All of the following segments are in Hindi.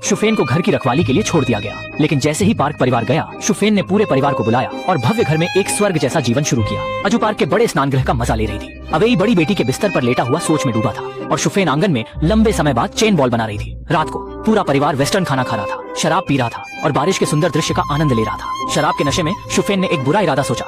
शुफेन को घर की रखवाली के लिए छोड़ दिया गया। लेकिन जैसे ही पार्क परिवार गया, शुफेन ने पूरे परिवार को बुलाया और भव्य घर में एक स्वर्ग जैसा जीवन शुरू किया। अजू पार्क के बड़े स्नान गृह का मजा ले रही थी। अवेई बड़ी बेटी के बिस्तर पर लेटा हुआ सोच में डूबा था और शुफेन आंगन में लंबे समय बाद चेन बॉल बना रही थी। रात को पूरा परिवार वेस्टर्न खाना खा रहा था, शराब पी रहा था और बारिश के सुंदर दृश्य का आनंद ले रहा था। शराब के नशे में शुफेन ने एक बुरा इरादा सोचा।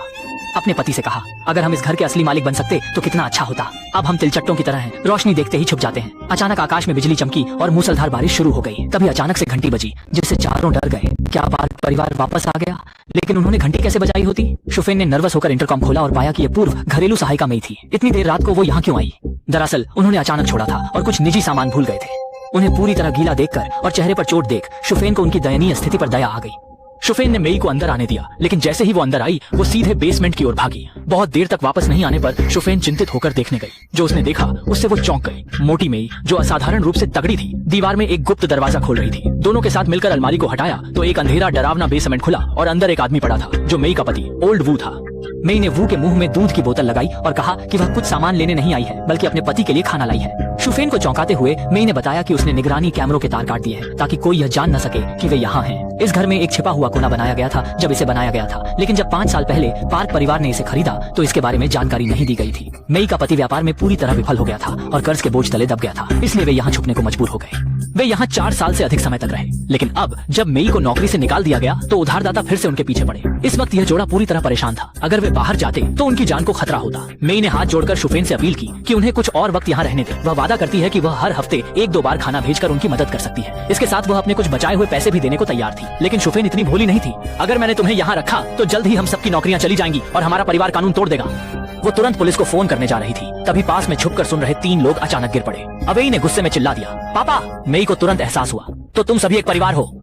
अपने पति से कहा, अगर हम इस घर के असली मालिक बन सकते तो कितना अच्छा होता। अब हम तिलचट्टों की तरह हैं, रोशनी देखते ही छुप जाते हैं। अचानक आकाश में बिजली चमकी और मूसलधार बारिश शुरू हो गई। तभी अचानक से घंटी बजी, जिससे चारों डर गए। क्या पार्क परिवार वापस आ गया? लेकिन उन्होंने घंटी कैसे बजाई होती? शुफेन ने नर्वस होकर इंटरकॉम खोला और पाया कि यह पूर्व घरेलू सहायिका मेई थी। इतनी देर रात को वो यहाँ क्यों आई? दरअसल उन्होंने अचानक छोड़ा था और कुछ निजी सामान भूल गए थे। उन्हें पूरी तरह गीला देखकर और चेहरे पर चोट देख शुफेन को उनकी दयनीय स्थिति पर दया आ गई। शुफेन ने मेई को अंदर आने दिया, लेकिन जैसे ही वो अंदर आई, वो सीधे बेसमेंट की ओर भागी। बहुत देर तक वापस नहीं आने पर शुफेन चिंतित होकर देखने गई। जो उसने देखा उससे वो चौंक गई। मोटी मेई, जो असाधारण रूप से तगड़ी थी, दीवार में एक गुप्त दरवाजा खोल रही थी। दोनों के साथ मिलकर अलमारी को हटाया तो एक अंधेरा डरावना बेसमेंट खुला और अंदर एक आदमी पड़ा था, जो मेई का पति ओल्ड वू था। मेई ने वू के मुंह में दूध की बोतल लगाई और कहा कि वह कुछ सामान लेने नहीं आई है, बल्कि अपने पति के लिए खाना लाई है। शुफेन को चौंकाते हुए मेई ने बताया कि उसने निगरानी कैमरों के तार काट दिए हैं, ताकि कोई यह जान न सके कि वे यहाँ हैं। इस घर में एक छिपा हुआ कोना बनाया गया था जब इसे बनाया गया था, लेकिन जब 5 साल पहले पार्क परिवार ने इसे खरीदा तो इसके बारे में जानकारी नहीं दी गई थी। मेई का पति व्यापार में पूरी तरह विफल हो गया था और कर्ज के बोझ तले दब गया था, इसलिए वे यहाँ छुपने को मजबूर हो गए। वे यहाँ 4 साल से अधिक समय तक रहे, लेकिन अब जब मेई को नौकरी से निकाल दिया गया तो उधारदाता फिर से उनके पीछे पड़े। इस वक्त यह जोड़ा पूरी तरह परेशान था। अगर वे बाहर जाते तो उनकी जान को खतरा होता। मेई ने हाथ जोड़कर शुफेन से अपील की कि उन्हें कुछ और वक्त यहाँ रहने दे। वह वादा करती है कि वह हर हफ्ते 1-2 बार खाना भेजकर उनकी मदद कर सकती है। इसके साथ वह अपने कुछ बचाए हुए पैसे भी देने को तैयार थी। लेकिन शुफेन इतनी भोली नहीं थी। अगर मैंने तुम्हें यहाँ रखा तो जल्द ही हम सबकी नौकरियां चली जाएंगी और हमारा परिवार कानून तोड़ देगा। वो तुरंत पुलिस को फोन करने जा रही थी, तभी पास में छुपकर सुन रहे 3 लोग अचानक गिर पड़े। अवेई ने गुस्से में चिल्ला दिया, पापा! मेई को तुरंत एहसास हुआ, तो तुम सभी एक परिवार हो।